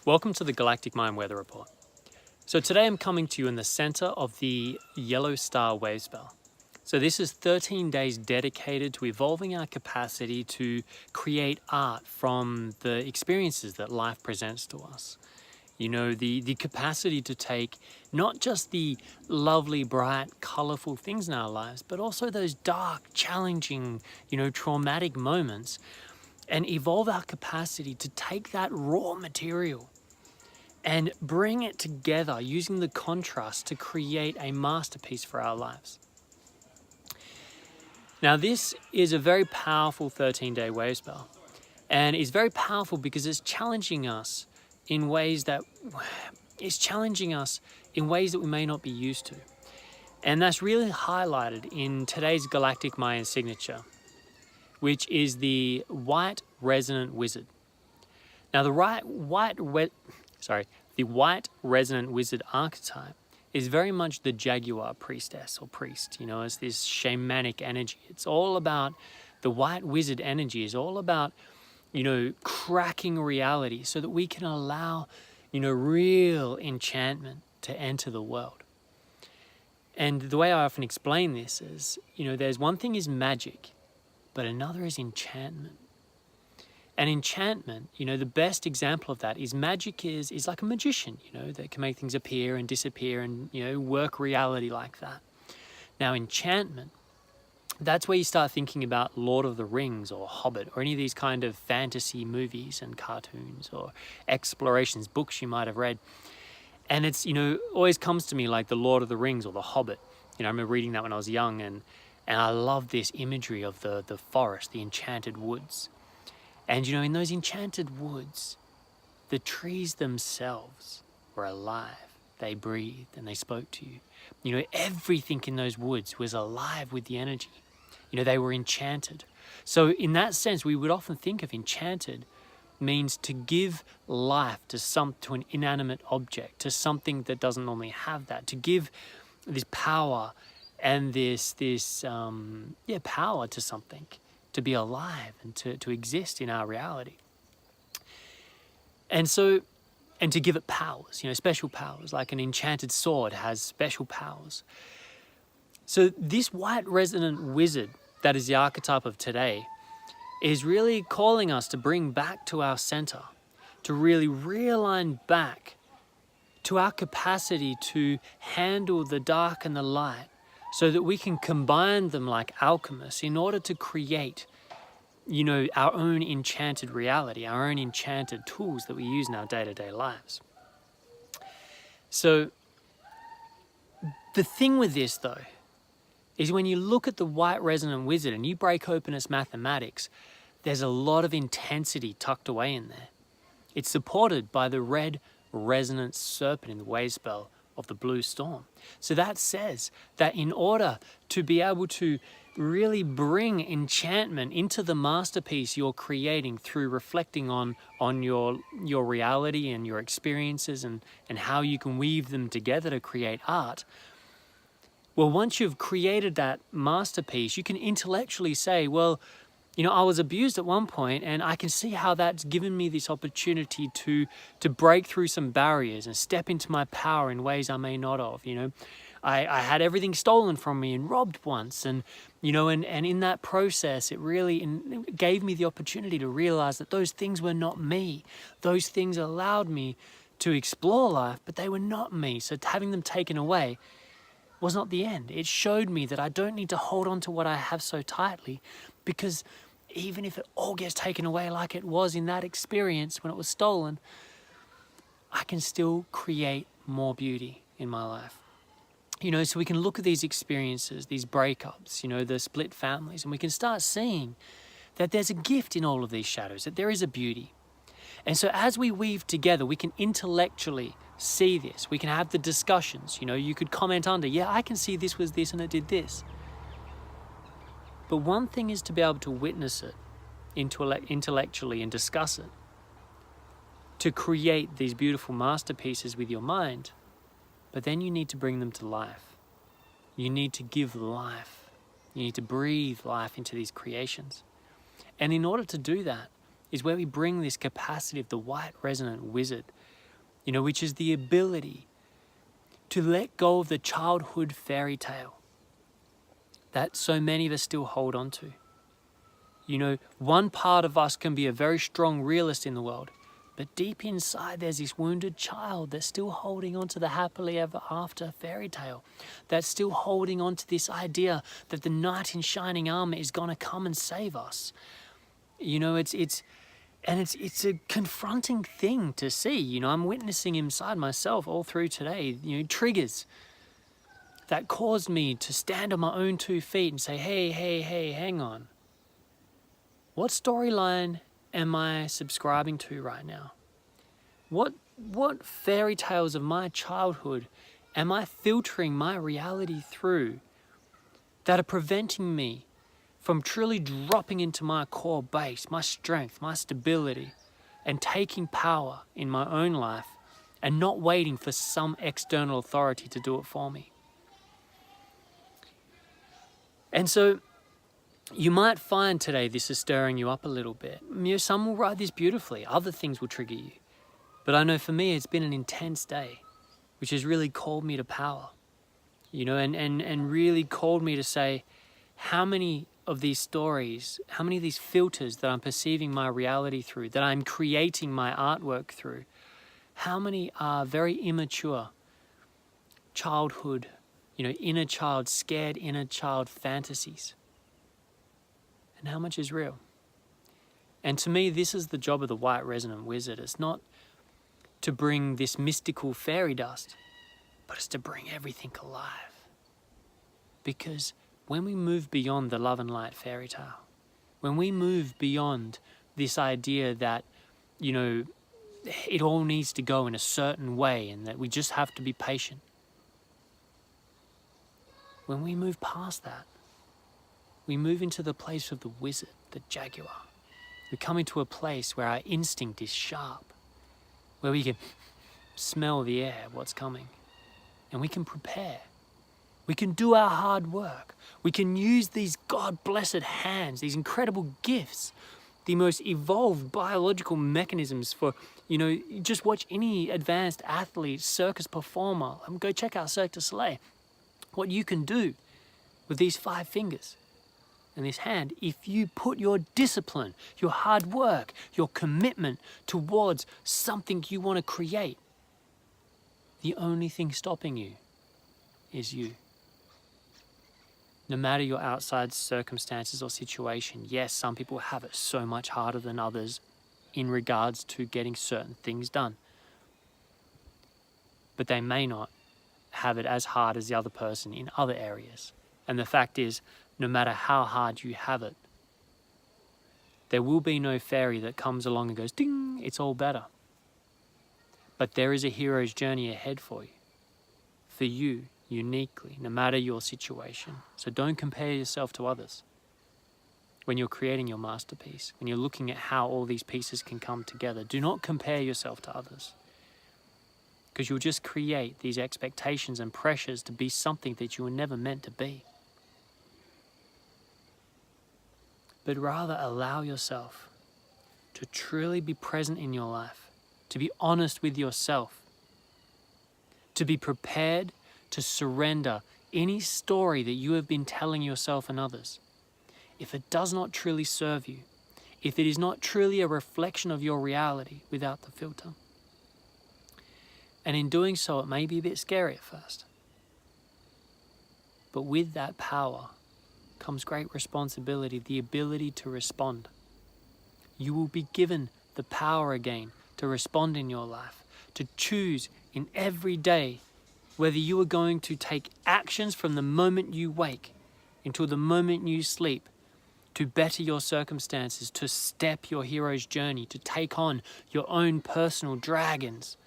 Welcome to the Galactic Mind Weather Report. So today I'm coming to you in the center of the yellow star Wavespell. So this is 13 days dedicated to evolving our capacity to create art from the experiences that life presents to us. You know, the capacity to take not just the lovely, bright, colorful things in our lives, but also those dark, challenging, traumatic moments, and evolve our capacity to take that raw material and bring it together using the contrast to create a masterpiece for our lives. Now, this is a very powerful 13-day wave spell, and it's very powerful because it's challenging us in ways that we may not be used to. And that's really highlighted in today's Galactic Mayan signature, which is the White Resonant Wizard. Now, the White Resonant Wizard archetype is very much the Jaguar priestess or priest. You know, it's this shamanic energy. It's all about the White Wizard energy is all about, cracking reality so that we can allow, real enchantment to enter the world. And the way I often explain this is, there's one thing is magic, but another is enchantment. And enchantment, the best example of that is magic is like a magician, that can make things appear and disappear and, work reality like that. Now, enchantment, that's where you start thinking about Lord of the Rings or Hobbit or any of these kind of fantasy movies and cartoons or explorations, books you might have read. And it's, always comes to me like the Lord of the Rings or the Hobbit. I remember reading that when I was young and I love this imagery of the forest, the enchanted woods. And, in those enchanted woods, the trees themselves were alive. They breathed and they spoke to you. Everything in those woods was alive with the energy. They were enchanted. So in that sense, we would often think of enchanted means to give life to an inanimate object, to something that doesn't normally have that, to give this power and this power to something, to be alive and to exist in our reality. And to give it powers, special powers, like an enchanted sword has special powers. So this White Resonant Wizard, that is the archetype of today, is really calling us to bring back to our center, to really realign back to our capacity to handle the dark and the light, so that we can combine them like alchemists in order to create, our own enchanted reality, our own enchanted tools that we use in our day-to-day lives. So the thing with this, though, is when you look at the White Resonant Wizard and you break open its mathematics, there's a lot of intensity tucked away in there. It's supported by the red resonant serpent in the Wavespell of the blue storm. So that says that in order to be able to really bring enchantment into the masterpiece you're creating through reflecting on your reality and your experiences and how you can weave them together to create art, well, once you've created that masterpiece, you can intellectually say, well, I was abused at one point, and I can see how that's given me this opportunity to break through some barriers and step into my power in ways I may not have. I had everything stolen from me and robbed once, and in that process, it gave me the opportunity to realize that those things were not me. Those things allowed me to explore life, but they were not me. So having them taken away was not the end. It showed me that I don't need to hold on to what I have so tightly, because even if it all gets taken away like it was in that experience when it was stolen, I can still create more beauty in my life. So we can look at these experiences, these breakups, the split families, and we can start seeing that there's a gift in all of these shadows, that there is a beauty. And so as we weave together, we can intellectually see this. We can have the discussions. You could comment under, yeah, I can see this was this and it did this. But one thing is to be able to witness it intellectually and discuss it, to create these beautiful masterpieces with your mind, but then you need to bring them to life. You need to give life. You need to breathe life into these creations. And in order to do that is where we bring this capacity of the White Resonant Wizard which is the ability to let go of the childhood fairy tale that so many of us still hold on to. One part of us can be a very strong realist in the world, but deep inside there's this wounded child that's still holding on to the happily ever after fairy tale, that's still holding on to this idea that the knight in shining armor is going to come and save us. It's a confronting thing to see. I'm witnessing inside myself all through today, triggers that caused me to stand on my own 2 feet and say, hey, hang on. What storyline am I subscribing to right now? What fairy tales of my childhood am I filtering my reality through that are preventing me from truly dropping into my core base, my strength, my stability, and taking power in my own life and not waiting for some external authority to do it for me? And so you might find today this is stirring you up a little bit. Some will ride this beautifully, other things will trigger you. But I know for me it's been an intense day, which has really called me to power, and really called me to say, how many of these stories, how many of these filters that I'm perceiving my reality through, that I'm creating my artwork through, how many are very immature childhood, inner child, scared inner child fantasies? And how much is real? And to me, this is the job of the white resonant wizard. It's not to bring this mystical fairy dust, but it's to bring everything alive. Because when we move beyond the love and light fairy tale, when we move beyond this idea that, it all needs to go in a certain way and that we just have to be patient, when we move past that, we move into the place of the wizard, the jaguar. We come into a place where our instinct is sharp, where we can smell the air, what's coming, and we can prepare. We can do our hard work. We can use these God-blessed hands, these incredible gifts, the most evolved biological mechanisms for, just watch any advanced athlete, circus performer, and go check out Cirque du Soleil. What you can do with these 5 fingers and this hand, if you put your discipline, your hard work, your commitment towards something you want to create, the only thing stopping you is you. No matter your outside circumstances or situation, yes, some people have it so much harder than others in regards to getting certain things done. But they may not have it as hard as the other person in other areas. And the fact is, no matter how hard you have it, there will be no fairy that comes along and goes, ding, it's all better. But there is a hero's journey ahead for you, uniquely, no matter your situation. So don't compare yourself to others. When you're creating your masterpiece, when you're looking at how all these pieces can come together, do not compare yourself to others. Because you'll just create these expectations and pressures to be something that you were never meant to be. But rather allow yourself to truly be present in your life, to be honest with yourself, to be prepared to surrender any story that you have been telling yourself and others. If it does not truly serve you, if it is not truly a reflection of your reality without the filter. And in doing so, it may be a bit scary at first. But with that power comes great responsibility, the ability to respond. You will be given the power again to respond in your life, to choose in every day whether you are going to take actions from the moment you wake until the moment you sleep to better your circumstances, to step your hero's journey, to take on your own personal dragons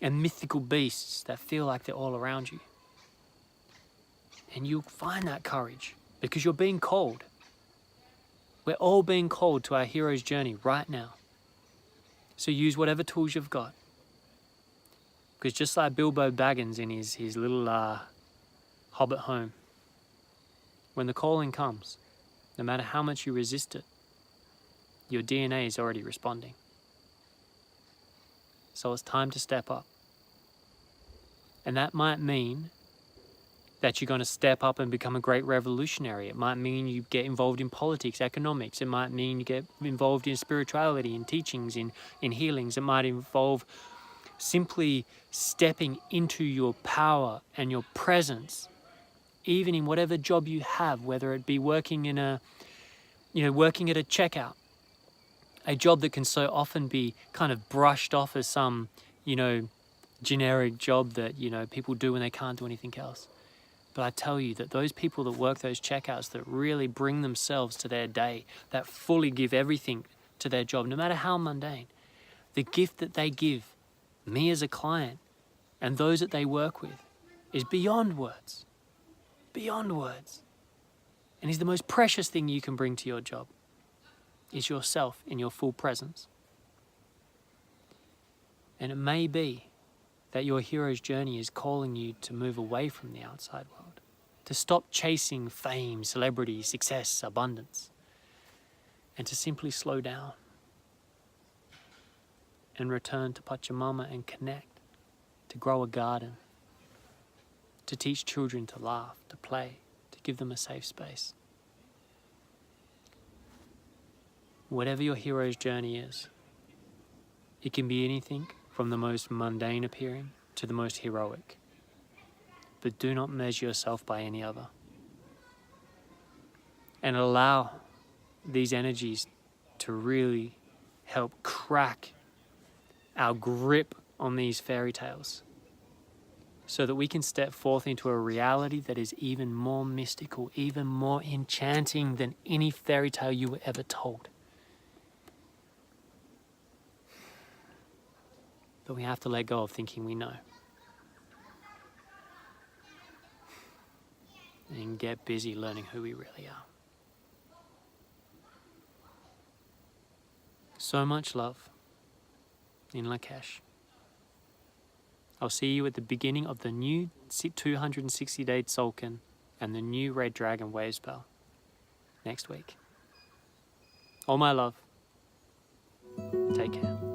and mythical beasts that feel like they're all around you. And you'll find that courage because you're being called. We're all being called to our hero's journey right now. So use whatever tools you've got. Because just like Bilbo Baggins in his little hobbit home, when the calling comes, no matter how much you resist it, your DNA is already responding. So it's time to step up. And that might mean that you're going to step up and become a great revolutionary. It might mean you get involved in politics, economics. It might mean you get involved in spirituality, in teachings, in healings. It might involve simply stepping into your power and your presence, even in whatever job you have, whether it be working in working at a checkout, a job that can so often be kind of brushed off as some, generic job that, people do when they can't do anything else. But I tell you that those people that work those checkouts, that really bring themselves to their day, that fully give everything to their job, no matter how mundane, the gift that they give me as a client and those that they work with is beyond words, beyond words. And is the most precious thing you can bring to your job is yourself in your full presence. And it may be that your hero's journey is calling you to move away from the outside world, to stop chasing fame, celebrity, success, abundance, and to simply slow down and return to Pachamama and connect, to grow a garden, to teach children to laugh, to play, to give them a safe space. Whatever your hero's journey is, it can be anything from the most mundane appearing to the most heroic. But do not measure yourself by any other. And allow these energies to really help crack our grip on these fairy tales so that we can step forth into a reality that is even more mystical, even more enchanting than any fairy tale you were ever told. But we have to let go of thinking we know. And get busy learning who we really are. So much love in Lakesh. I'll see you at the beginning of the new 260-day Tzolk'in and the new Red Dragon Wavespell next week. All my love. Take care.